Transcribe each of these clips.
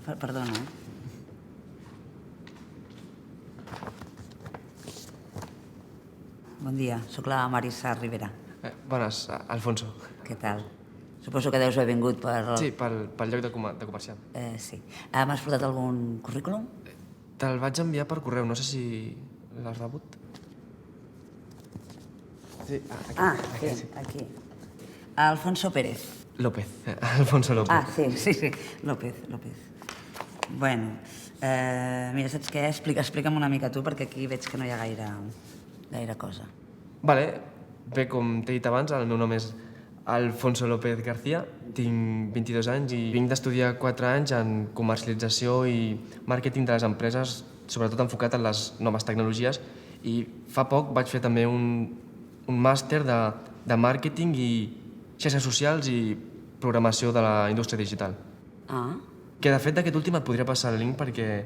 Perdona. Bon dia, sóc la Marisa Rivera. Bones, Alfonso. Què tal? Suposo que deus haver vingut per... Sí, pel lloc de comercial. Sí. M'has portat algun currículum? Te'l vaig enviar per correu, no sé si l'has rebut. Sí, aquí. Sí, aquí. Alfonso Pérez. López, Alfonso López. Sí, López. Bueno, mira, saps què? Explica'm una mica tu, perquè aquí veig que no hi ha gaire cosa. Vale, bé, com t'he dit abans, el meu nom és Alfonso López García, tinc 22 anys i vinc d'estudiar 4 anys en comercialització i màrqueting de les empreses, sobretot enfocat en les noves tecnologies, i fa poc vaig fer també un màster de màrqueting i xarxes socials i programació de la indústria digital. Que de fet d'aquest últim et podria passar el link perquè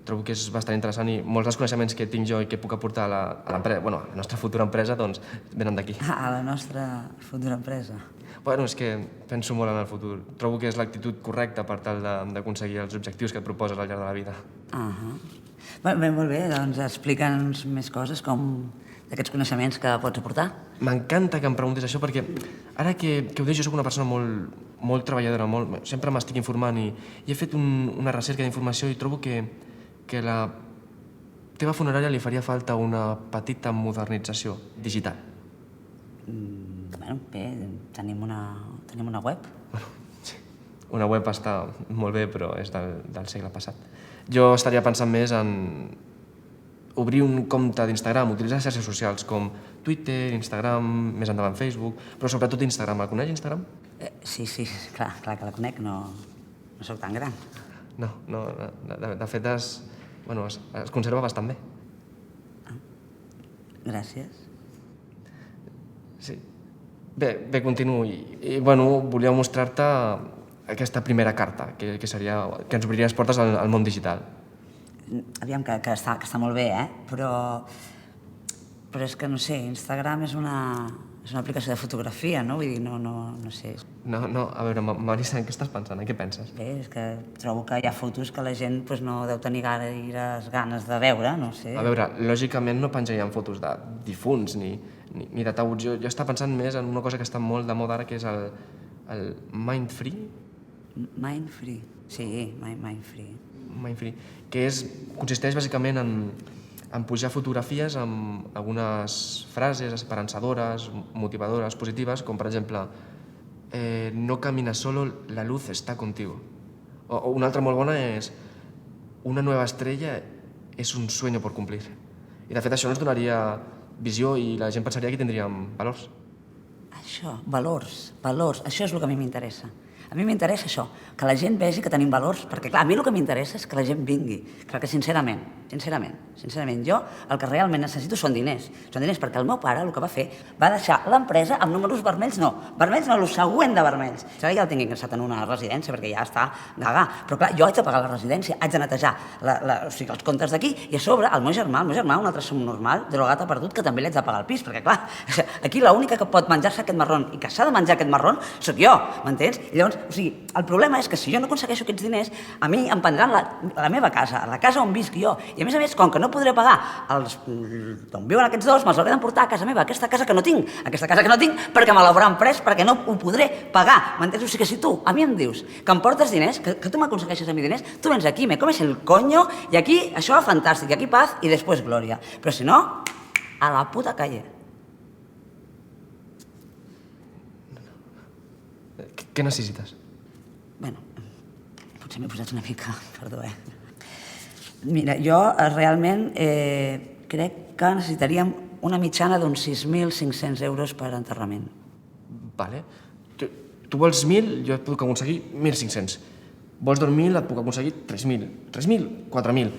trobo que és bastant interessant i molts dels coneixements que tinc jo i que puc aportar a l'empresa, bueno, a la nostra futura empresa, doncs venen d'aquí. A la nostra futura empresa? Bueno, és que penso molt en el futur. Trobo que és l'actitud correcta per tal d'aconseguir els objectius que et proposes al llarg de la vida. Molt bé, doncs explica'ns més coses, com d'aquests coneixements que pots aportar. M'encanta que em preguntis això perquè ara que ho dius, jo soc una persona molt treballadora, sempre m'estic informant i he fet una recerca d'informació i trobo que a la teva funerària li faria falta una petita modernització digital. Bé, tenim una web. Bueno, sí. Una web està molt bé, però és del segle passat. Jo estaria pensant més en obrir un compte d'Instagram, utilitzar xarxes socials com Twitter, Instagram, més endavant Facebook, però sobretot Instagram. El coneix, Instagram? Sí, clar que la conec, no sóc tan gran. No, de fet es conserva bastant bé. Gràcies. Sí. Bé, continuo. I volia mostrar-te aquesta primera carta, que ens obriria les portes al món digital. Aviam, que està molt bé, però és que, no sé, Instagram és una aplicació de fotografia, no? Vull dir, no sé. No, a veure, Marisa, en què estàs pensant? En què penses? Bé, és que trobo que hi ha fotos que la gent no deu tenir gaires ganes de veure, no sé. A veure, lògicament no penjaríem fotos de difunts ni d'ataüts. Jo estava pensant més en una cosa que està molt de moda ara, que és el Mindfree. Mindfree? Sí, Mindfree. Mindfree, que consisteix bàsicament en pujar fotografies amb algunes frases esperançadores, motivadores, positives, com per exemple no caminas solo, la luz está contigo. O una altra molt bona és una nueva estrella és un sueño por cumplir. I de fet això ens donaria visió i la gent pensaria que tindríem valors. Això, valors, això és el que a mi m'interessa. A mi m'interessa això, que la gent vegi que tenim valors, perquè clar, a mi el que m'interessa és que la gent vingui. Clar que sincerament, jo el que realment necessito són diners. Són diners perquè el meu pare el que va fer va deixar l'empresa amb números vermells no, el següent de vermells. Ara ja el tinc ingressat en una residència perquè ja està gaga. Però clar, jo haig de pagar la residència, haig de netejar els comptes d'aquí i a sobre el meu germà, un altre subnormal, drogat ha perdut, que també li haig de pagar el pis, perquè clar, aquí l'única que pot menjar-se aquest marrón i que s'ha de menjar aquest marrón sóc jo, m'entens? I llavors, el problema és que si jo no aconsegueixo aquests diners, a mi em prendran la meva casa, la casa on visc jo. I a més, com que no podré pagar d'on viuen aquests dos, me'ls hauré d'emportar a casa meva, aquesta casa que no tinc, perquè me l'hauran pres, perquè no ho podré pagar. M'entens? O sigui que si tu a mi em dius que em portes diners, que tu m'aconsegueixes a mi diners, tu vens aquí, me comes el coño, i aquí això fantàstic, i aquí paz i després glòria. Però si no, a la puta calle. Què necessites? Bueno, potser m'he posat una mica, perdó, Mira, jo realment crec que necessitaríem una mitjana d'uns 6.500 euros per enterrament. Vale. Tu vols 1.000, jo et puc aconseguir 1.500. Vols 2.000, et puc aconseguir 3.000. 3.000, 4.000.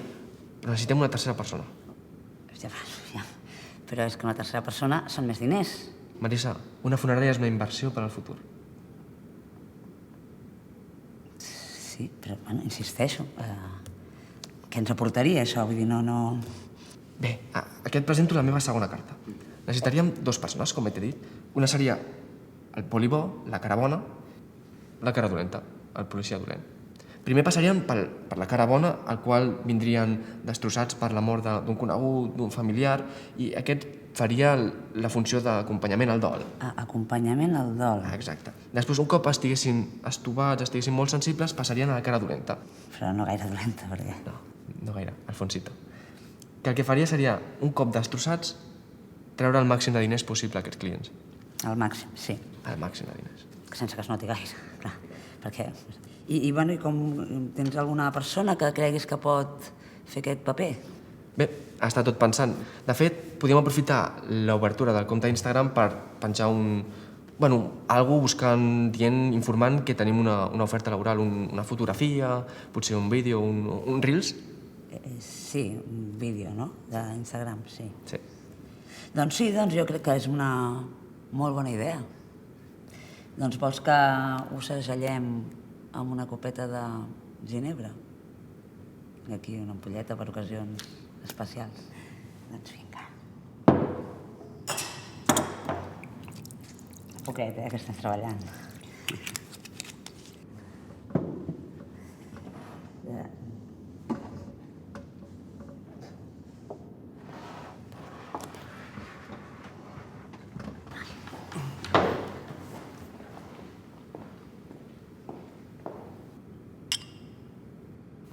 Però necessitem una tercera persona. Ja, però és que una tercera persona són més diners. Marisa, una funerària és una inversió per al futur. Sí, però, bueno, insisteixo. Què ens aportaria, això? Vull dir, no... Bé, aquí et presento la meva segona carta. Necessitaríem 2 persones, com t'he dit. Una seria el poli bo, la cara bona, la cara dolenta, el policia dolent. Primer passarien per la cara bona, al qual vindrien destrossats per la mort d'un conegut, d'un familiar, i aquest faria la funció d'acompanyament al dol. Acompanyament al dol. Exacte. Després, un cop estiguessin estovats, estiguessin molt sensibles, passarien a la cara dolenta. Però no gaire dolenta, perquè... No gaire, Alfonsito. Que el que faria seria, un cop destrossats, treure el màxim de diners possible a aquests clients. Al màxim, sí. El màxim de diners. Sense que es noti gaire, clar. Perquè... I com tens alguna persona que creguis que pot fer aquest paper? Bé, està tot pensant. De fet, podríem aprofitar l'obertura del compte d'Instagram per penjar algú buscant, informant que tenim una oferta laboral, una fotografia, potser un vídeo, un Reels. Sí, un vídeo, no?, d'Instagram, sí. Sí. Doncs sí, jo crec que és una molt bona idea. Doncs vols que ho segellem amb una copeta de ginebra? I aquí una ampolleta per ocasions especials. Doncs vinga. Poquet, que estàs treballant.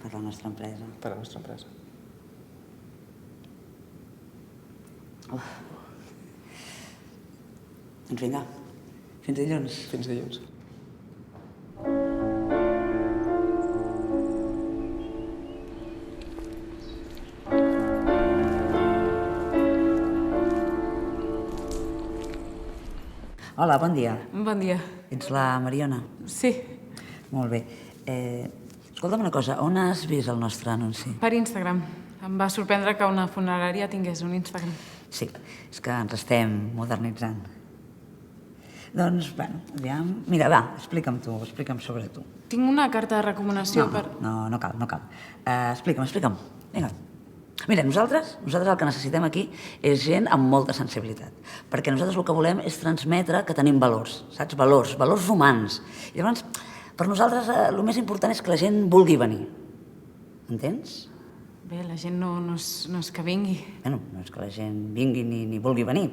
Per la nostra empresa. Per a la nostra empresa. Doncs vinga, fins dilluns. Fins dilluns. Hola, bon dia. Bon dia. Ets la Mariona? Sí, Molt bé. Escolta'm una cosa, on has vist el nostre anunci? per Instagram. Em va sorprendre que una funerària tingués un Instagram. Sí, és que ens estem modernitzant. Doncs, bueno, aviam... Mira, va, explica'm sobre tu. Tinc una carta de recomanació per... No cal. Explica'm. Vinga. Mira, nosaltres el que necessitem aquí és gent amb molta sensibilitat, perquè nosaltres el que volem és transmetre que tenim valors, saps? Valors humans. I llavors, per nosaltres, el més important és que la gent vulgui venir. Entens? Bé, la gent no és que vingui. Bueno, no és que la gent vingui ni vulgui venir.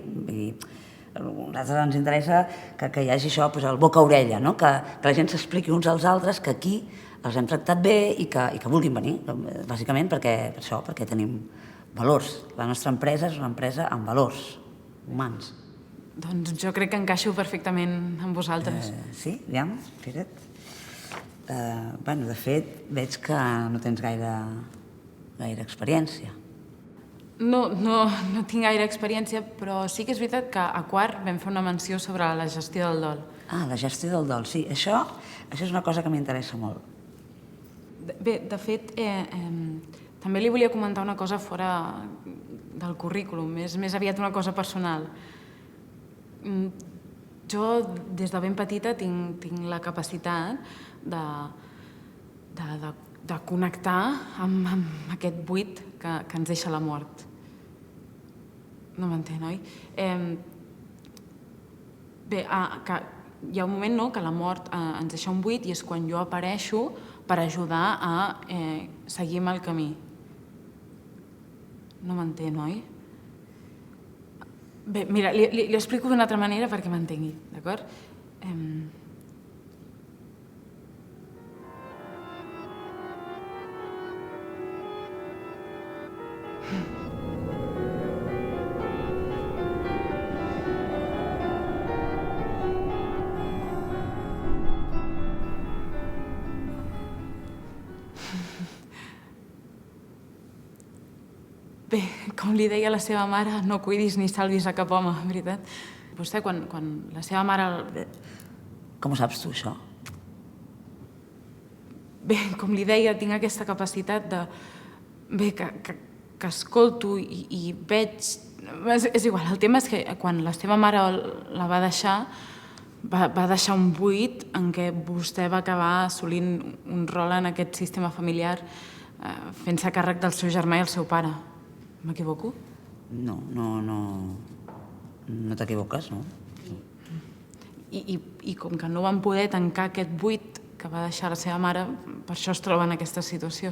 A nosaltres ens interessa que hi hagi això, el boca-orella, no? Que la gent s'expliqui uns als altres que aquí els hem tractat bé i que vulguin venir, bàsicament perquè tenim valors. La nostra empresa és una empresa amb valors humans. Doncs jo crec que encaixo perfectament amb vosaltres. Sí? Aviam, fixa't. De fet, veig que no tens gaire experiència. No tinc gaire experiència, però sí que és veritat que a quart vam fer una menció sobre la gestió del dol. La gestió del dol, sí. Això és una cosa que m'interessa molt. Bé, de fet, també li volia comentar una cosa fora del currículum, és més aviat una cosa personal. Jo, des de ben petita, tinc la capacitat de connectar amb aquest buit que ens deixa la mort. No m'entén, oi? Bé, hi ha un moment que la mort ens deixa un buit i és quan jo apareixo per ajudar a seguir amb el camí. No m'entén, oi? Bé, mira, li explico d'una altra manera perquè m'entengui, d'acord? Bé, com li deia la seva mare, no cuidis ni salvis a cap home, veritat? Vostè, quan la seva mare... Com ho saps tu, això? Bé, com li deia, tinc aquesta capacitat de... Bé, que escolto i veig... És igual, el tema és que quan la seva mare la va deixar, va deixar un buit en què vostè va acabar assolint un rol en aquest sistema familiar fent-se càrrec del seu germà i el seu pare. M'equivoco? No t'equivoques, no? I com que no van poder tancar aquest buit que va deixar la seva mare, per això es troba en aquesta situació.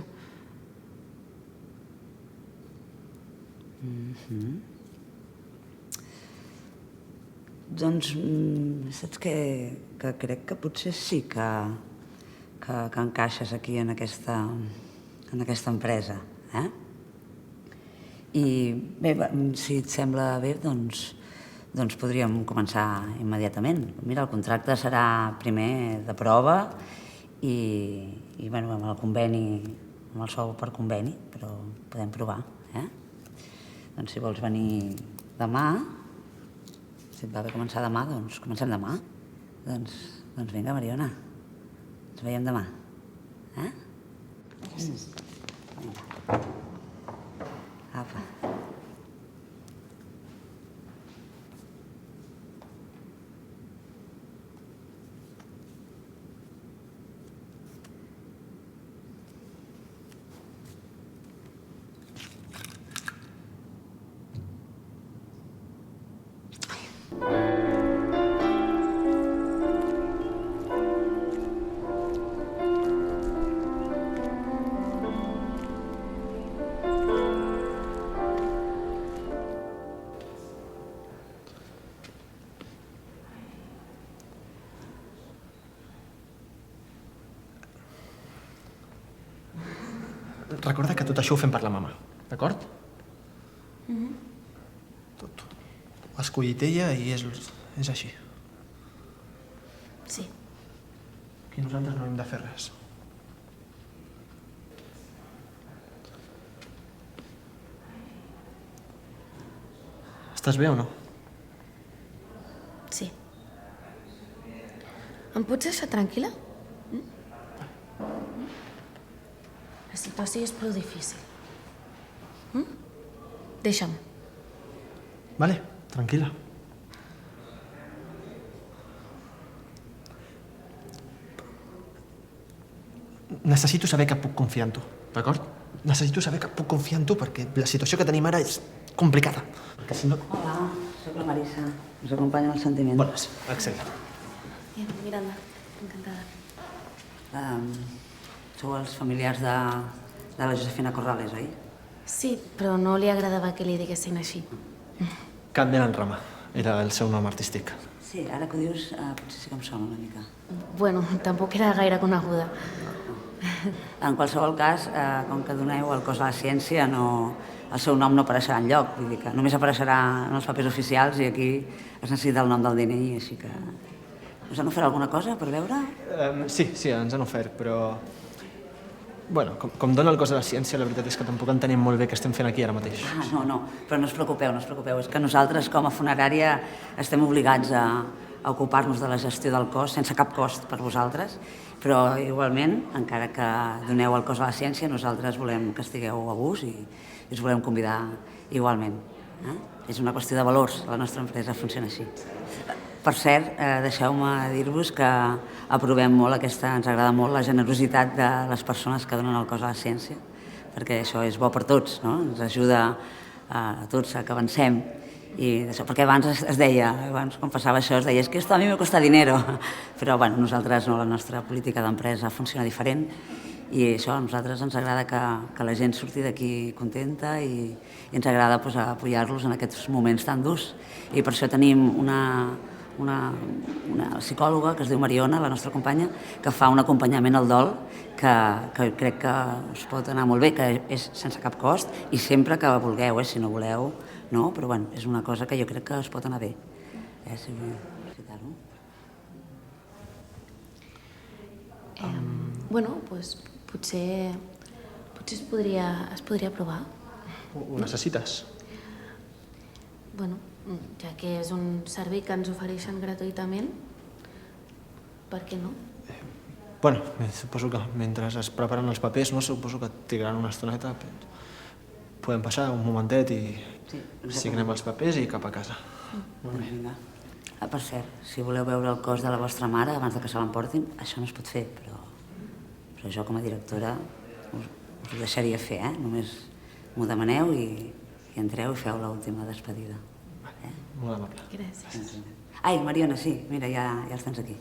Doncs saps que crec que potser sí que encaixes aquí en aquesta empresa. I bé, si et sembla bé, doncs podríem començar immediatament. Mira, el contracte serà primer de prova i bueno, amb el conveni, amb el sou per conveni, però podem provar. Doncs si vols venir demà, si et va bé començar demà, doncs comencem demà. Doncs vinga, Mariona, ens veiem demà. Gràcies. Apa. Recorda que tot això ho fem per la mama, d'acord? Tot. Ho ha escollit ella i és així. Sí. Aquí nosaltres no hem de fer res. Estàs bé o no? Sí. Em pots deixar tranquil·la? La situació és prou difícil. Deixa'm. Vale, tranquil·la. Necessito saber que puc confiar en tu, d'acord? Necessito saber que puc confiar en tu perquè la situació que tenim ara és complicada. Perquè si no... Hola, sóc la Marissa. Us acompanya el sentiment. Bones, Axel. Miranda, encantada. Sou els familiars de la Josefina Corrales, oi? Sí, però no li agradava que li diguessin així. Candela Rama, era el seu nom artístic. Sí, ara que ho dius, potser sí que em sona una mica. Bueno, tampoc era gaire coneguda. En qualsevol cas, com que doneu el cos a la ciència, el seu nom no apareixerà enlloc. Vull dir que només apareixerà en els papers oficials i aquí es necessita el nom del DNI, així que... Us han ofert alguna cosa per veure? Sí, ens han ofert, però... Bueno, com dona el cos a la ciència, la veritat és que tampoc entenem molt bé què estem fent aquí ara mateix. No, però no us preocupeu. És que nosaltres, com a funerària, estem obligats a ocupar-nos de la gestió del cos sense cap cost per vosaltres, però igualment, encara que doneu el cos a la ciència, nosaltres volem que estigueu a gust i us volem convidar igualment. És una qüestió de valors, la nostra empresa funciona així. Per cert, deixeu-me dir-vos que aprovem molt ens agrada molt la generositat de les persones que donen el cos a la ciència, perquè això és bo per tots, no? Ens ajuda a tots a que avancem. Perquè abans es deia, quan passava això, es deia, és que esto a mi me costa dinero. Però bueno, nosaltres no, la nostra política d'empresa funciona diferent i això a nosaltres ens agrada que la gent surti d'aquí contenta i ens agrada apoyar-los en aquests moments tan durs. I per això tenim una psicòloga que es diu Mariona, la nostra companya, que fa un acompanyament al dol que crec que us pot anar molt bé, que és sense cap cost i sempre que vulgueu, si no voleu, no, però bueno, és una cosa que jo crec que us pot anar bé. Si vull citar-ho. Bueno, doncs potser es podria provar. Ho necessites? Bueno, ja que és un servei que ens ofereixen gratuïtament, per què no? Bueno, suposo que mentre es preparen els papers, no? Suposo que trigaran una estoneta. Podem passar un momentet i signem els papers i cap a casa. Vinga. Per cert, si voleu veure el cos de la vostra mare abans que se l'emportin, això no es pot fer, però jo com a directora us ho deixaria fer, Només m'ho demaneu i entreu i feu l'última despedida. Molt amable. Gràcies. Ai, Mariona, sí, mira, ja els tens aquí.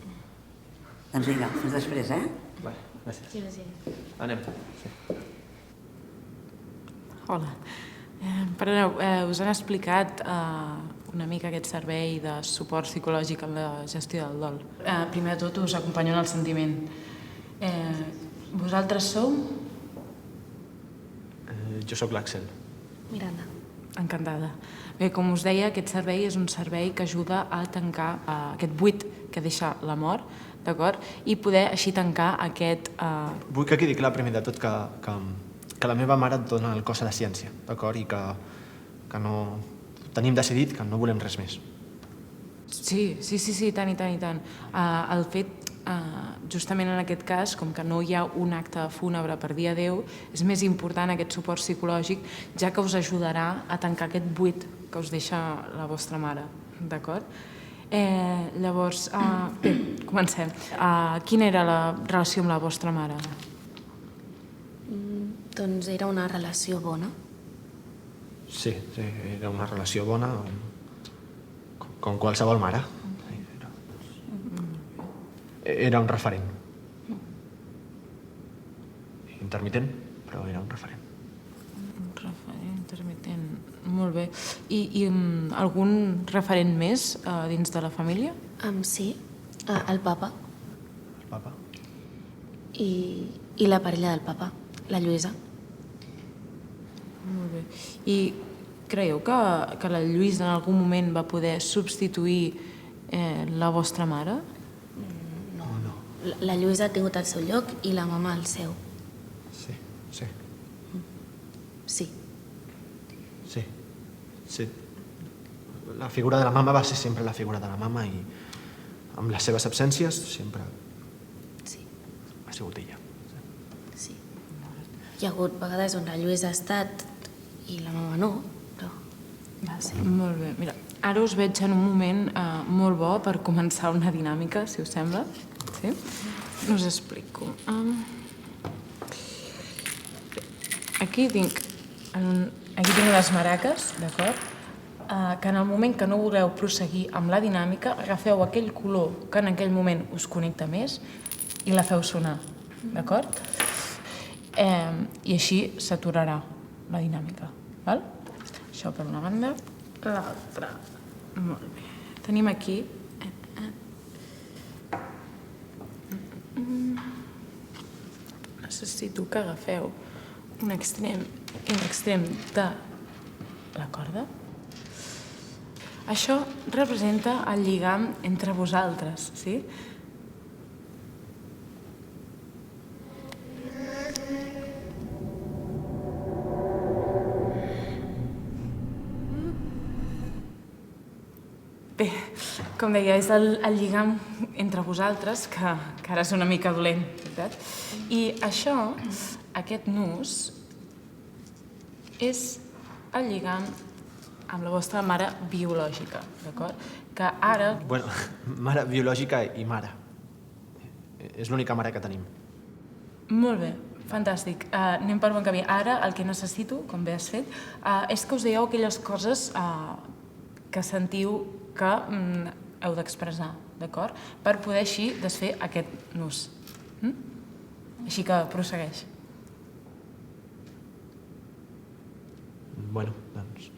Doncs vinga, fins després, eh? Vale, gràcies. Gràcies. Anem. Sí. Hola. Perdoneu, us han explicat una mica aquest servei de suport psicològic en la gestió del dol. Primer de tot, us acompanyo en el sentiment. Vosaltres sou? Jo sóc l'Àxel. Miranda. Encantada. Bé, com us deia, aquest servei és un servei que ajuda a tancar aquest buit que deixa la mort, d'acord? I poder així tancar aquest... Vull que quedi clar primer de tot que la meva mare et dona el cos a la ciència, d'acord? I que no... Tenim decidit que no volem res més. Sí, tant i tant. El fet, justament en aquest cas, com que no hi ha un acte fúnebre per dir adéu, és més important aquest suport psicològic, ja que us ajudarà a tancar aquest buit que us deixa la vostra mare, d'acord? Llavors, bé, comencem. Quina era la relació amb la vostra mare? Doncs era una relació bona. Sí, era una relació bona, com qualsevol mare. Era un referent. Intermitent, però era un referent. Un referent intermitent. Molt bé. I algun referent més dins de la família? Sí, el papa El papa. i la parella del papa, la Lluïsa. Molt bé. I creieu que la Lluïsa en algun moment va poder substituir la vostra mare? La Lluïsa ha tingut el seu lloc i la mama el seu. Sí. Sí. La figura de la mama va ser sempre la figura de la mama i amb les seves absències sempre Sí, ha sigut ella. sí. Hi ha hagut vegades on la Lluïsa ha estat i la mama no, però va ser. Molt bé. Mira, ara us veig en un moment molt bo per començar una dinàmica, si us sembla. Sí? Us explico. Aquí tinc unes maraques, d'acord? Que en el moment que no vulgueu proseguir amb la dinàmica, agafeu aquell color que en aquell moment us connecta més i la feu sonar, d'acord? I així s'aturarà la dinàmica, val? Això per una banda. L'altra. Molt bé. Tenim aquí... Necessito que agafeu un extrem i un extrem de la corda. Això representa el lligam entre vosaltres, sí? Bé, com deia, és el lligam entre vosaltres, que ara és una mica dolent, veritat? I això, aquest nus, és el lligam amb la vostra mare biològica, d'acord? Que ara... Bueno, mare biològica i mare. És l'única mare que tenim. Molt bé, fantàstic. Anem per bon camí. Ara el que necessito, com bé has fet, és que us digueu aquelles coses que sentiu que heu d'expressar, d'acord? Per poder així desfer aquest nus. Així que prossegueix. Bueno, doncs...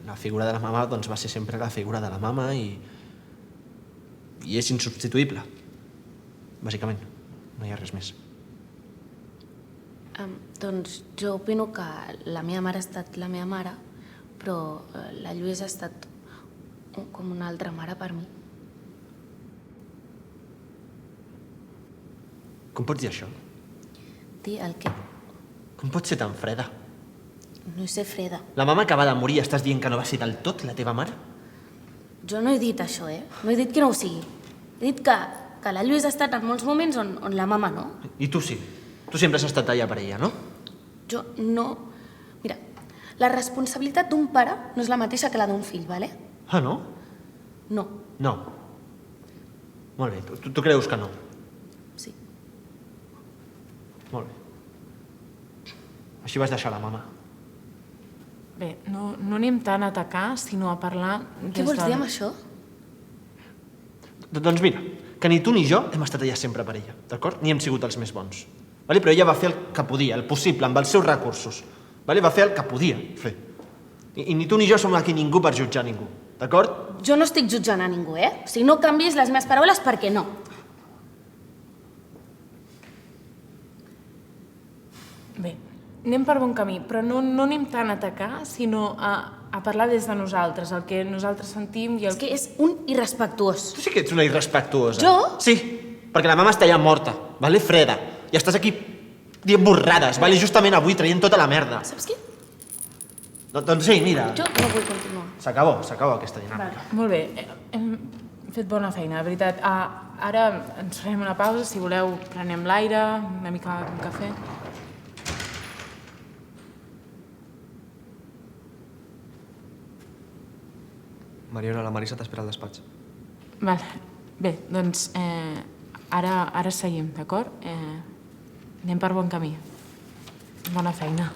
La figura de la mama doncs, va ser sempre la figura de la mama i és insubstituïble, bàsicament. No hi ha res més. Doncs jo opino que la meva mare ha estat la meva mare, però la Lluïsa ha estat com una altra mare per mi. Com pots dir això? Dir el què? Com pots ser tan freda? No sé freda. La mama acaba de morir, estàs dient que no va ser del tot la teva mare? Jo no he dit això, No he dit que no ho sigui. He dit que la Lluïsa ha estat en molts moments on la mama no. I tu sí. Tu sempre has estat allà per ella, no? Jo no... Mira, la responsabilitat d'un pare no és la mateixa que la d'un fill, vale? Ah, no? No, No. Molt bé, tu creus que no? sí. Molt bé. Així vas deixar la mama. Bé, no anem tant a atacar, sinó a parlar... Què vols dir amb això? Doncs mira, que ni tu ni jo hem estat allà sempre per ella, d'acord? Ni hem sigut els més bons. Però ella va fer el que podia, el possible, amb els seus recursos. Va fer el que podia fer. I ni tu ni jo som aquí ningú per jutjar ningú, d'acord? Jo no estic jutjant a ningú, O sigui, no canviïs les meves paraules perquè no. Bé, anem per bon camí, però no anem tant a atacar, sinó a parlar des de nosaltres, el que nosaltres sentim i el És que és un irrespectuós. Tu sí que ets una irrespectuosa. Jo? Sí, perquè la mama està allà morta, freda, i estàs aquí dient borrades, justament avui traient tota la merda. Saps què? Doncs sí, mira, Jo no vull continuar. s'acabó aquesta dinàmica. Molt bé, hem fet bona feina, de veritat. Ara ens farem una pausa, si voleu prenem l'aire, una mica de cafè. Mariona, la Marisa t'espera al despatx. Vale. Bé, doncs ara seguim, d'acord? Anem per bon camí. Bona feina.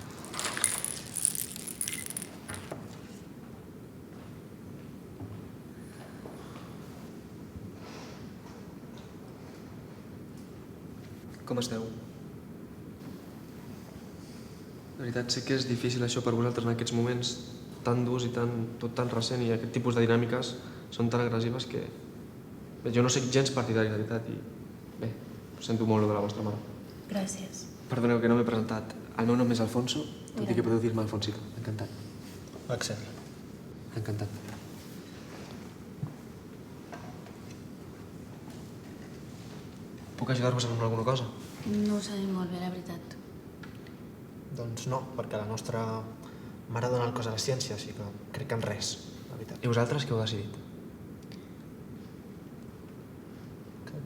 Com esteu? De veritat, sé que és difícil això per vosaltres en aquests moments tan durs i tot tan recent, i aquest tipus de dinàmiques són tan agressives que... Bé, jo no soc gens partidari, de veritat, i bé, sento molt de la vostra mare. Gràcies. Perdoneu que no m'he presentat. El meu nom és Alfonso, tot i que podeu dir-me Alfonsito. Encantat. Axel. Encantat. Puc ajudar-vos amb alguna cosa? No ho sabem molt bé, la veritat. Doncs no, perquè la nostra mare dona el cos a la ciència, així que crec que en res, la veritat. I vosaltres què heu decidit?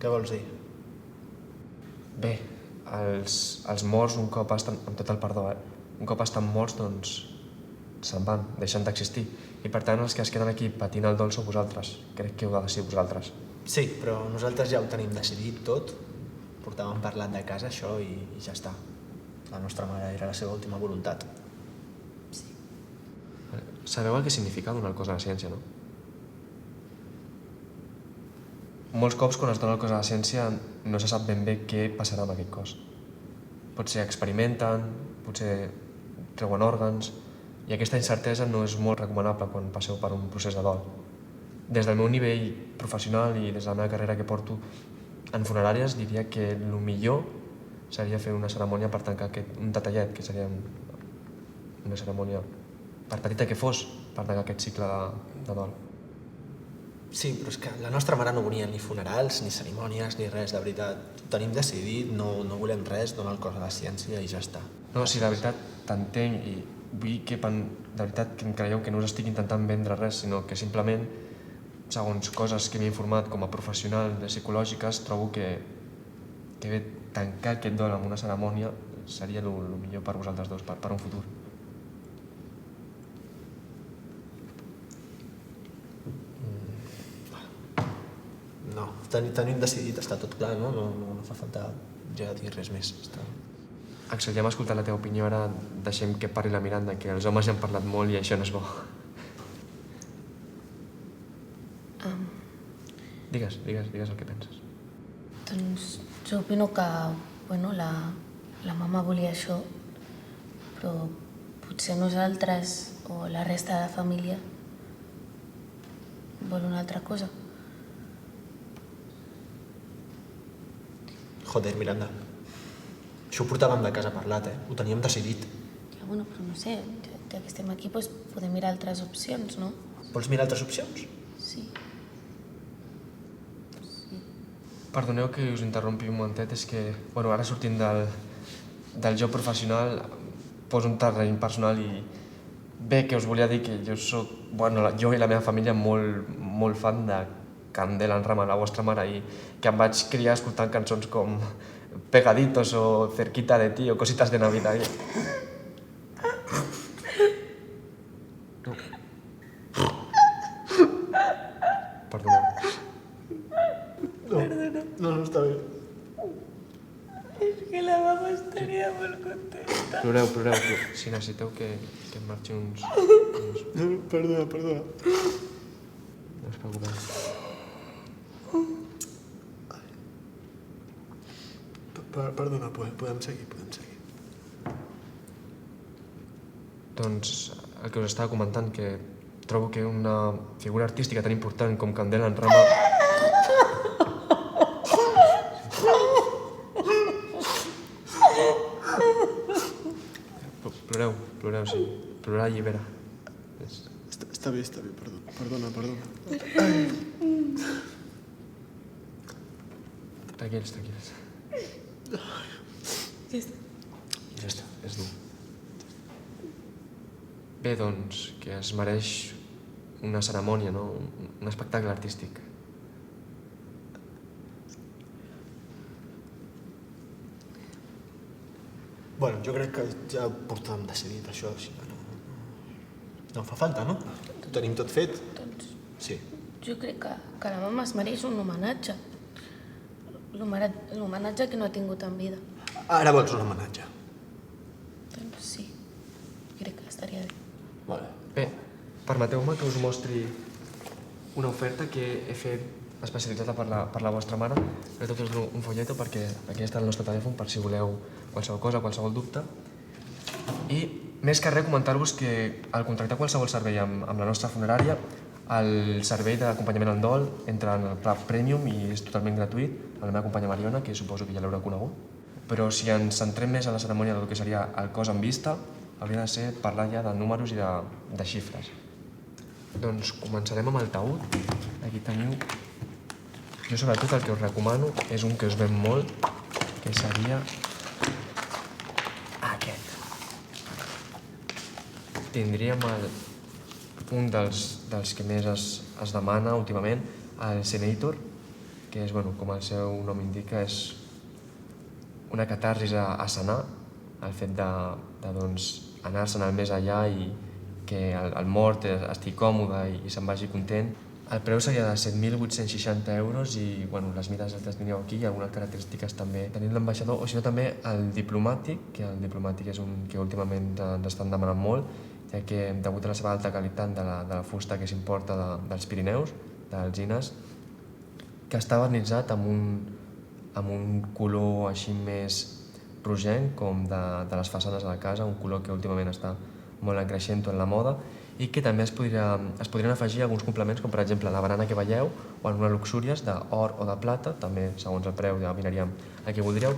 Què vols dir? Bé, els morts, un cop estan, amb tot el perdó, un cop estan morts, doncs se'n van, deixen d'existir. I per tant, els que es queden aquí patint el dol sou vosaltres. Crec que heu de decidir vosaltres. Sí, però nosaltres ja ho tenim decidit tot. Portàvem parlat de casa, això, i ja està. La nostra mare era la seva última voluntat. Sabeu el que significa donar el cos a la ciència, no? Molts cops, quan es dona el cos a la ciència, no se sap ben bé què passarà amb aquest cos. Potser experimenten, potser treuen òrgans, i aquesta incertesa no és molt recomanable quan passeu per un procés de dol. Des del meu nivell professional i des de la meva carrera que porto en funeràries, diria que el millor seria fer una cerimònia per tancar un detallet, que seria una cerimònia, per petita que fos, per tancar aquest cicle de dol. Sí, però és que la nostra mare no volia ni funerals, ni cerimònies, ni res, de veritat. Ho tenim decidit, no volem res, donar el cos a la ciència i ja està. No, sí, de veritat, t'entenc, i vull que de veritat que em creieu que no us estic intentant vendre res, sinó que simplement, segons coses que m'he informat com a professional de psicològiques, trobo que bé, tancar aquest dol amb una cerimònia seria el millor per vosaltres dos, per un futur. No, tenim decidit, està tot clar, no? No fa falta ja dir res més. Axel, ja hem escoltat la teva opinió, ara deixem que parli la Miranda, que els homes ja han parlat molt i això no és bo. Digues el que penses. Doncs jo opino que, bueno, la mama volia això, però potser nosaltres o la resta de la família vol una altra cosa. Joder, Miranda, això ho portàvem de casa parlat, Ho teníem decidit. Ja, bueno, però no sé, ja que estem aquí, doncs podem mirar altres opcions, no? Vols mirar altres opcions? Sí. Perdoneu que us interrompi un momentet, és que, bueno, ara sortint del joc professional, poso un terreny personal i bé, que us volia dir que jo soc, bueno, jo i la meva família molt fan de Candela en Rama, la vostra mare, i que em vaig criar escoltant cançons com Pegaditos o Cerquita de ti o Cositas de Navidad. No. Perdoneu. No, està bé. És que la mama estaria molt contenta. Ploreu. Si necessiteu que em marxi uns... Perdona. No us preocupeu. Perdona, podem seguir. Doncs el que us estava comentant, que trobo que una figura artística tan important com Candela en Rama... Ploreu, sí. Plorar allibera. Està bé, perdona. Tranquils. Ja està. És dur. Bé, doncs, que es mereix una cerimònia, no? Un espectacle artístic. Bueno, jo crec que ja ho portàvem decidit, això, així que no fa falta, no? Ho tenim tot fet. Doncs Sí. jo crec que la mama es mereix un homenatge. L'homenatge que no ha tingut en vida. Ara vols un homenatge. Doncs sí, crec que estaria bé. Vale. Bé, permeteu-me que us mostri una oferta que he fet especialitzada per la vostra mare. De tot us dono un folleto perquè aquí està el nostre telèfon per si voleu qualsevol cosa, qualsevol dubte. I més que res comentar-vos que al contractar qualsevol servei amb la nostra funerària, el servei d'acompanyament al dol entra en el pla Premium i és totalment gratuït amb la meva companya Mariona, que suposo que ja l'haureu conegut. Però si ens centrem més en la cerimònia del que seria el cos en vista, hauria de ser parlar ja de números i de xifres. Doncs començarem amb el taüt. Aquí teniu... Jo sobretot el que us recomano és un que us ven molt, que seria aquest. Tindríem un dels que més es demana últimament, el Senator, que és, bueno, com el seu nom indica, és una catarsis a sanar, el fet de anar-se'n al més allà i que el mort estigui còmode i se'n vagi content. El preu seria de 7.860 euros i bueno, les mides les teniu aquí i algunes característiques també. Tenim l'ambaixador, o si no també el diplomàtic, que el diplomàtic és un que últimament ens estan demanant molt, ja que degut a la seva alta qualitat de la fusta que s'importa dels Pirineus, d'Alzines, que està barnitzat amb un color així més rogenc, com de les façanes de la casa, un color que últimament està molt en creixent en la moda, i que també es podrien afegir alguns complements, com per exemple la barana que veieu o algunes luxúries d'or o de plata, també segons el preu ja miraríem a què voldríeu.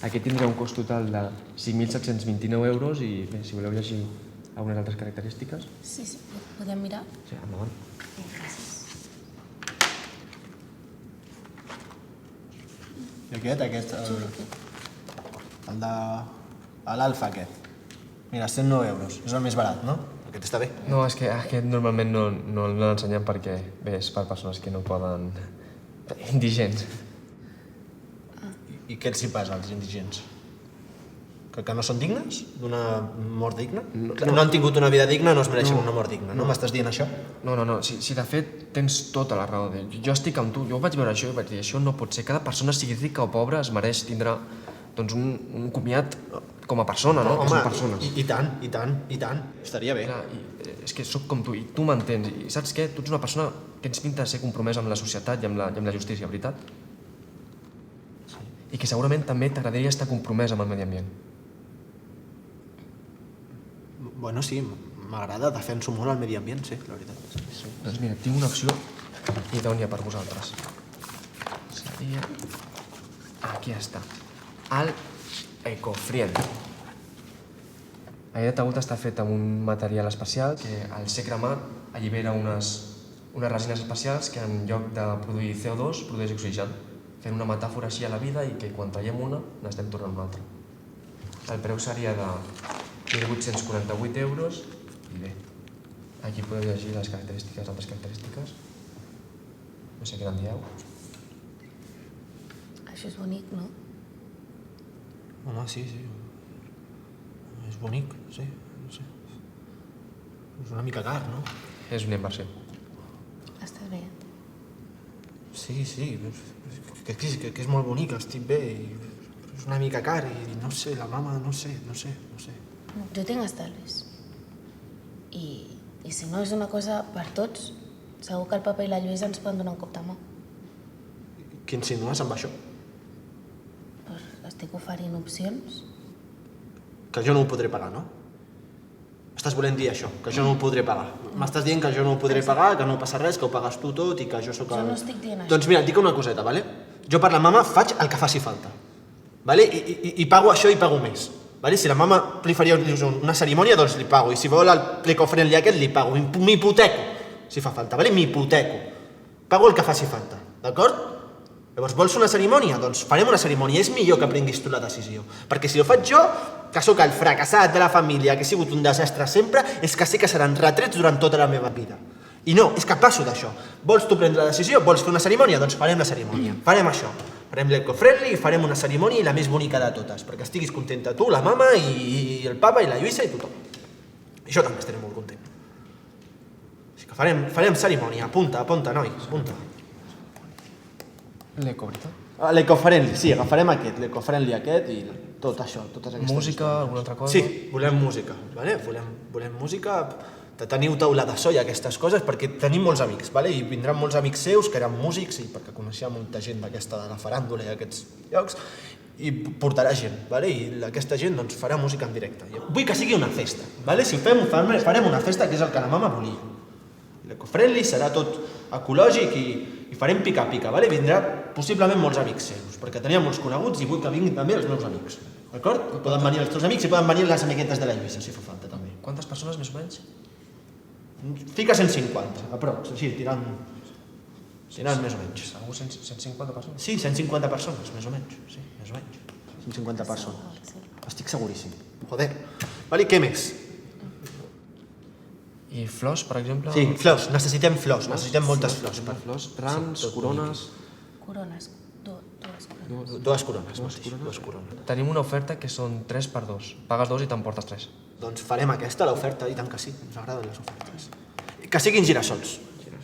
Aquí tindrà un cost total de 5.729 euros i bé, si voleu llegir algunes altres característiques. Sí, podem mirar? Sí, endavant. I aquest, el de l'alfa aquest. Mira, 109 euros, és el més barat, no? Aquest està bé. No, és que aquest normalment no l'ensenyem perquè bé, és per persones que no poden... indigents. I què els hi passa als indigents? Que no són dignes d'una mort digna? Que no han tingut una vida digna, no es mereixen una mort digna, no? M'estàs dient això? No, si de fet tens tota la raó. Jo estic amb tu, jo vaig veure això i vaig dir això no pot ser. Cada persona, sigui rica o pobra, es mereix tindre doncs, un comiat com a persona, no? Home, que són persones. i tant. Estaria bé. Clar, és que sóc com tu i tu m'entens. I saps què? Tu ets una persona que tens pinta de ser compromesa amb la societat i amb la justícia, veritat? Sí. I que segurament també t'agradaria estar compromesa amb el medi ambient. Bueno, sí, m'agrada, defenso molt el medi ambient, sí, la veritat. Sí. Doncs mira, tinc una opció idònia per vosaltres. Seria... Aquí està. El Ecofriend. Aquest taüt està fet amb un material especial que al ser cremat allibera unes resines especials que en lloc de produir CO2 produeix oxigen, fent una metàfora així a la vida i que quan traiem una n'estem tornant una altra. El preu seria de 1.848 euros i bé, aquí podeu llegir les característiques, altres característiques. No sé què en dieu. Això és bonic, no? Home, sí. És bonic, sí, no sé. És una mica car, no? És una inversió. Està bé. Sí, que és molt bonic, estic bé, i és una mica car, i no sé, la mama, no sé. Jo tinc estalvis. I si no és una cosa per tots, segur que el papa i la Lluïsa ens poden donar un cop de mà. Què insinues amb això? Doncs estic oferint opcions. Que jo no ho podré pagar, no? Estàs volent dir això, que jo no ho podré pagar. M'estàs dient que jo no ho podré pagar, que no passa res, que ho pagues tu tot i que jo sóc el... Jo no estic dient això. Doncs mira, et dic una coseta, vale? Jo per la mama faig el que faci falta. Vale? I pago això i pago més. Vale? Si la mama li faria una cerimònia, doncs li pago. I si vol el plecofrenli aquest, li pago. M'hipoteco, si fa falta, vale? M'hipoteco. Pago el que faci falta, d'acord? Llavors, vols una cerimònia? Doncs farem una cerimònia. És millor que prenguis tu la decisió. Perquè si ho faig jo, que sóc el fracassat de la família, que he sigut un desastre sempre, és que sé que seran retrets durant tota la meva vida. I no, és que passo d'això. Vols tu prendre la decisió? Vols fer una cerimònia? Doncs farem la cerimònia. Farem això. Farem l'eco-friendly i farem una cerimònia i la més bonica de totes, perquè estiguis contenta tu, la mama, i el papa, i la Lluïssa, i tothom. I jo també estaré molt content. Així que farem cerimònia. Apunta, noi, apunta. L'eco, veritat? L'eco-friendly, sí, agafarem aquest, l'eco-friendly aquest i tot això, totes aquestes... Música, alguna altra cosa? Sí, volem música, vale? Volem música, teniu taula de so i aquestes coses, perquè tenim molts amics, vale? I vindran molts amics seus que eren músics i perquè coneixia molta gent d'aquesta de la faràndula i aquests llocs, i portarà gent, vale? I aquesta gent doncs, farà música en directe. Vull que sigui una festa, vale? Si ho fem, farem una festa que és el que la mama volia. L'eco-friendly serà tot ecològic i farem pica-pica, vale? Vindrà possiblement molts amics seus, perquè tenia molts coneguts i vull que vinguin també els meus amics, d'acord? Poden venir els teus amics i poden venir les amiguetes de la Lluïssa, si fa falta també. Quantes persones més o menys? Fica 150, aprox, així, tirant més o menys. Segur 150 persones? Sí, 150 persones, més o menys, sí, més o menys. 150 persones, estic seguríssim. Joder, vale, què més? I flors, per exemple? Sí, flors, necessitem moltes flors. Flors, rams, corones... Corones, dues corones. Dues corones, dues corones. Tenim una oferta que són 3 per 2. Pagues 2 i t'emportes 3. Doncs farem aquesta, l'oferta, i tant que sí, ens agraden les ofertes. Que siguin girassols,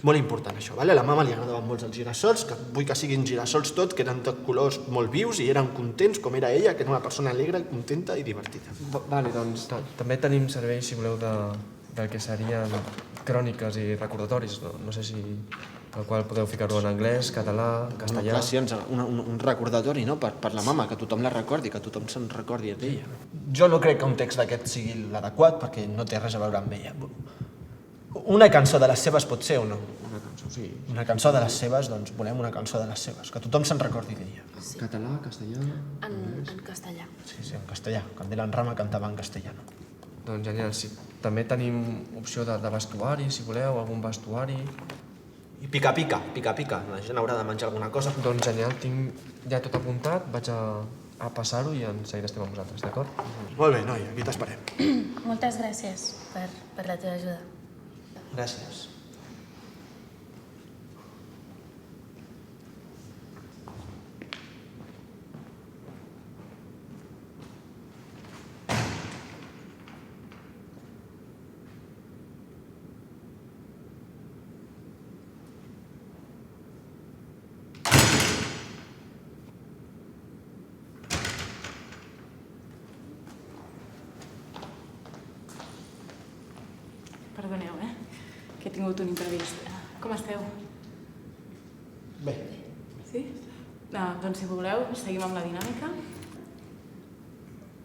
molt important això, vale? A la mama li agradaven molt els girassols, que vull que siguin girassols tots, que eren de colors molt vius i eren contents, com era ella, que era una persona alegre, contenta i divertida. Vale, doncs també tenim servei, si voleu, del que serien cròniques i recordatoris. No sé si el qual podeu ficar-ho en anglès, català, castellà... Clar, sí, un recordatori, no?, per la mama, que tothom la recordi, que tothom se'n recordi d'ella. Jo no crec que un text d'aquest sigui l'adequat, perquè no té res a veure amb ella. Una cançó de les seves pot ser o no? Una cançó, sí. Una cançó de les seves, doncs volem una cançó de les seves, que tothom se'n recordi d'ella. Català, castellà... En castellà. Sí, en castellà. Candela en Rama cantava en castellano. Doncs genial, sí. També tenim opció de vestuari, si voleu, algun vestuari... I pica-pica, la gent haurà de menjar alguna cosa. Doncs genial, tinc ja tot apuntat, vaig a passar-ho i en seguida estem amb vosaltres, d'acord? Molt bé, noi, aquí t'esperem. Moltes gràcies per la teva ajuda. Gràcies. Perdoneu, que he tingut un imprevist. Com esteu? Bé. Sí? Doncs si voleu, seguim amb la dinàmica.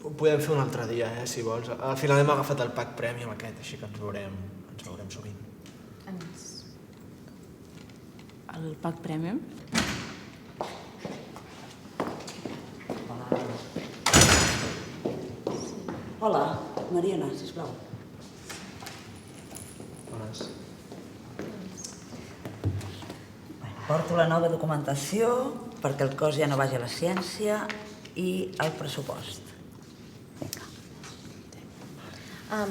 Ho podem fer un altre dia, si vols. Al final hem agafat el pack premium aquest, així que ens veurem sovint. El pack premium? Hola, Mariana, sisplau. Bones. Porto la nova documentació perquè el cos ja no vagi a la ciència i el pressupost. Vinga.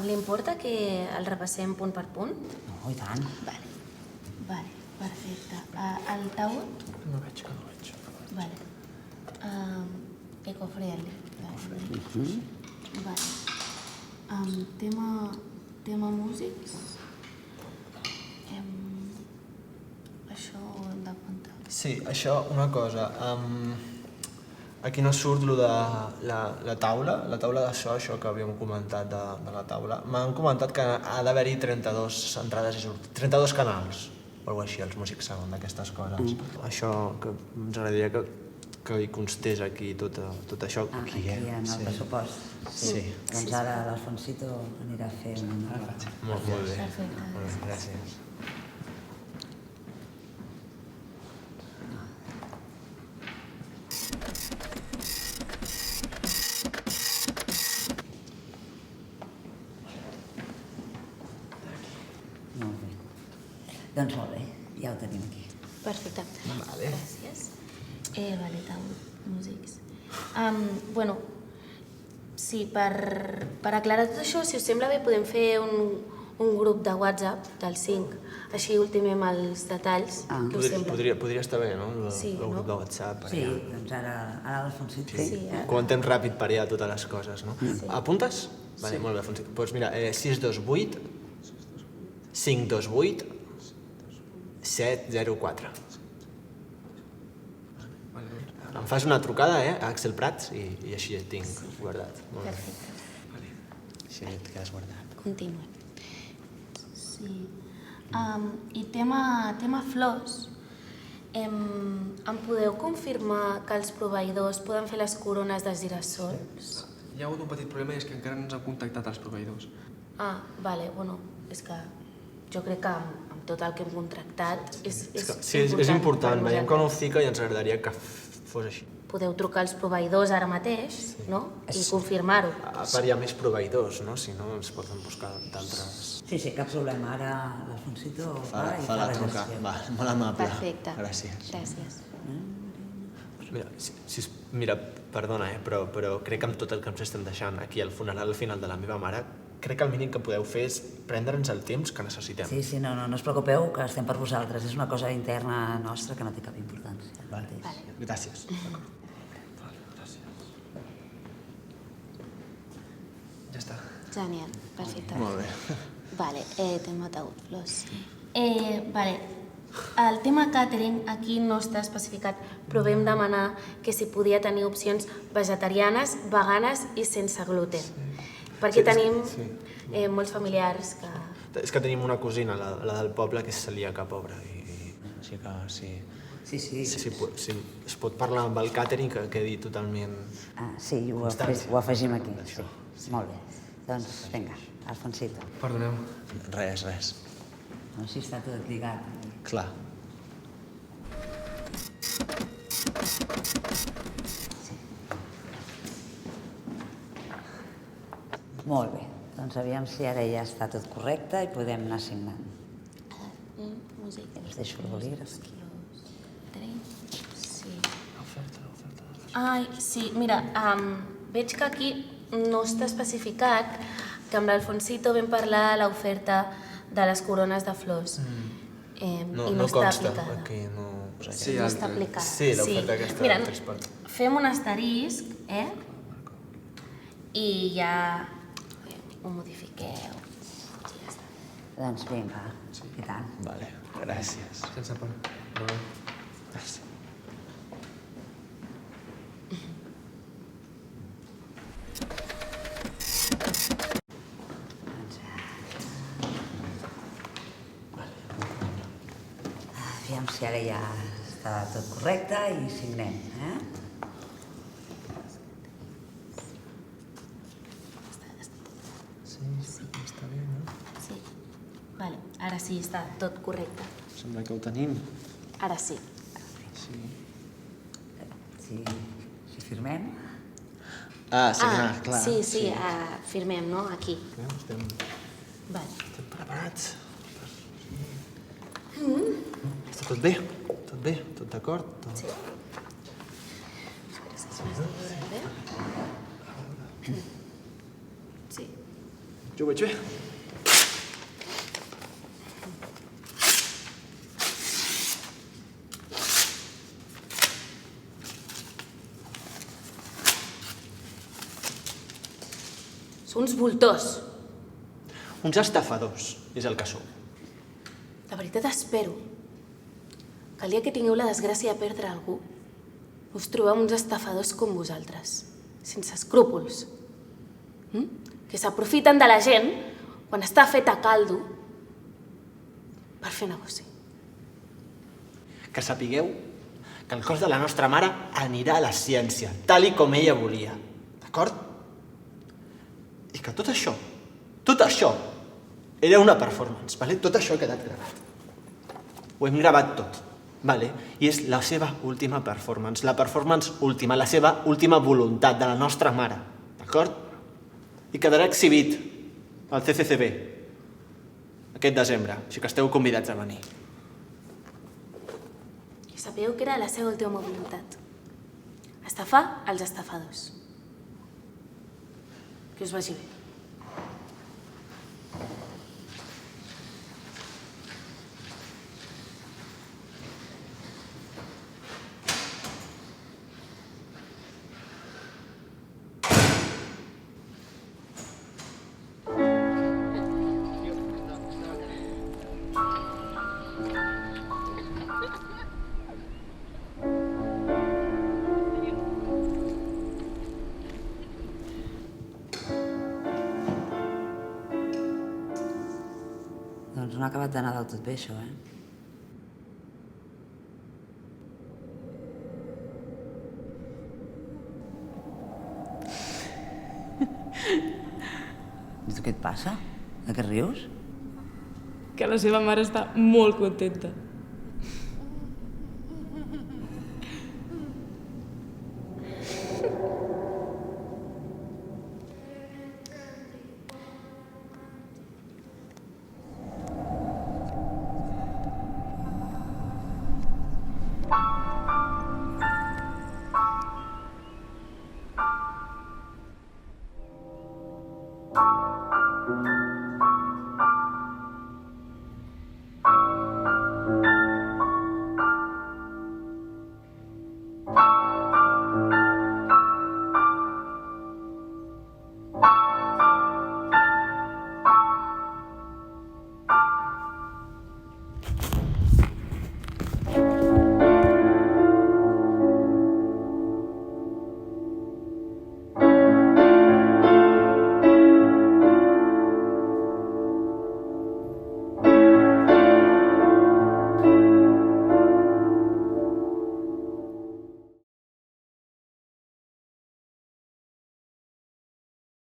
Li importa que el repassem punt per punt? No, i tant. Vale, perfecte. El taüt? No veig. Vale. Eco-friendly. Vale. Tema músics? Això ho hem d'apuntar. Sí, això, una cosa. Aquí no surt lo de la taula de so, això que havíem comentat de la taula. M'han comentat que ha d'haver-hi 32 entrades i sortides, 32 canals. o alguna així, els músics saben d'aquestes coses. Això que ens agradaria que hi constés aquí tot això. Aquí en el pressupost. Sí. Doncs ara l'Alfonsito anirà a fer una... Molt bé. Perfecte. Molt bé, gràcies. Molt bé. Doncs molt bé, ja ho tenim aquí. Perfecte. Vale. Gràcies. Vale, músics. Bueno, sí, per aclarar tot això, si us sembla bé, podem fer un grup de WhatsApp del 5. Així ultimem els detalls. Què us sembla? Podria estar bé, no? Sí, El no? grup de WhatsApp. Sí, doncs ara l'Alfonsito... Sí, Comentem ràpid per allà totes les coses, no? Apuntes? Vale, molt bé, Alfonsito. Doncs mira, 628 528 704. Em fas una trucada, a Axel Prats, i així et tinc guardat. Molt bé. Perfecte. Així et quedes guardat. Continuem. Sí. I tema flors. Em podeu confirmar que els proveïdors poden fer les corones de girassols? Hi ha hagut un petit problema i és que encara no ens han contactat els proveïdors. Vale, bueno, és que jo crec que amb tot el que hem contractat és important. per Veiem que no ho vosaltres. fica i ens agradaria que fos així. Podeu trucar als proveïdors ara mateix, no? I confirmar-ho. A part hi ha més proveïdors, no? Si no, ens poden buscar d'altres... Sí, cap problema. Ara l'Alfonsito va i Fa la truca. gestió. Va, molt amable. Perfecte. Gràcies. Gràcies. Mira, perdona, però crec que amb tot el que ens estem deixant aquí al funeral al final de la meva mare, crec que el mínim que podeu fer és prendre'ns el temps que necessitem. Sí, no us preocupeu, que estem per vosaltres. És una cosa interna nostra que no té cap importància. Vale. Gràcies. Ja està. Genial, perfecte. Molt bé. Vale, tema taüt, flors. Vale, el tema catering aquí no està especificat, però vam demanar que si podia tenir opcions vegetarianes, veganes i sense gluten. Perquè tenim molts familiars que... És que tenim una cosina, la del poble, que és celíaca, pobra, i així que sí. Sí. Si es pot parlar amb el càtering, que quedi totalment... Sí, ho afegim aquí. Sí. Molt bé. Doncs, vinga, Alfonsito. Perdoneu. Res. No, així està tot lligat. Clar. Molt bé. Doncs aviam si ara ja està tot correcte i podem anar signant. Música. Us deixo el bolígraf. Sí. Ai, sí, mira, veig que aquí no està especificat que amb l'Alfonsito vam parlar de l'oferta de les corones de flors. I no està consta, aplicada. aquí no... Sí, No està aplicada. Sí, l'oferta aquesta Mira, de 3x. fem un asterisc, I ja ho modifiqueu. Sí, ja està. Doncs vinga, i tant. Vale, gràcies. Sense por. No. Aviam si ara ja està tot correcte i signem, Sí. Vale, ara sí, està tot correcte. Sembla que ho tenim. Ara sí. Si firmem... Signar, clar. Sí, firmem, no? Aquí. Estem Vale. preparats. Està tot bé? Tot d'acord? Sí. Sí. Jo ho veig bé? Són uns voltors. Uns estafadors, és el que sou. De veritat espero que el dia que tingueu la desgràcia de perdre algú us trobeu uns estafadors com vosaltres, sense escrúpols, que s'aprofiten de la gent quan està feta a caldo per fer negoci. que sapigueu que el cos de la nostra mare anirà a la ciència, tal i com ella volia. D'acord? I que tot això, era una performance, vale? Tot això ha quedat gravat. Ho hem gravat tot, vale? I és la seva última performance, la performance última, la seva última voluntat de la nostra mare, d'acord? I quedarà exhibit al CCCB aquest desembre, així que esteu convidats a venir. I sabeu que era la seva última voluntat. Estafar els estafadors. Que us vagi bé. Doncs no ha acabat d'anar del tot bé, això, I tu què et passa? De què rius? Que la seva mare està molt contenta.